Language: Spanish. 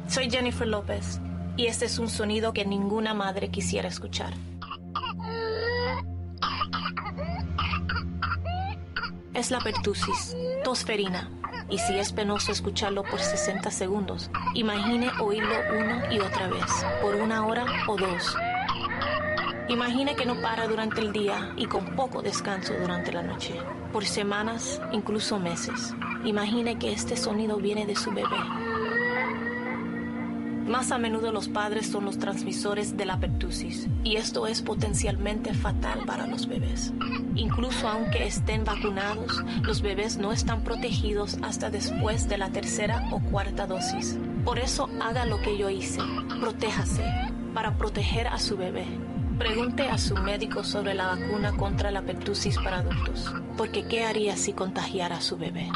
Soy Jennifer López y este es un sonido que ninguna madre quisiera escuchar. Es la pertusis, tosferina, y si es penoso escucharlo por 60 segundos, imagine oírlo una y otra vez, por 1 hora o 2. Imagine que no para durante el día y con poco descanso durante la noche, por semanas, incluso meses. Imagine que este sonido viene de su bebé. Más a menudo los padres son los transmisores de la pertusis, y esto es potencialmente fatal para los bebés. Incluso aunque estén vacunados, los bebés no están protegidos hasta después de la 3ª o 4ª dosis. Por eso haga lo que yo hice, protéjase, para proteger a su bebé. Pregunte a su médico sobre la vacuna contra la pertusis para adultos, porque ¿qué haría si contagiara a su bebé?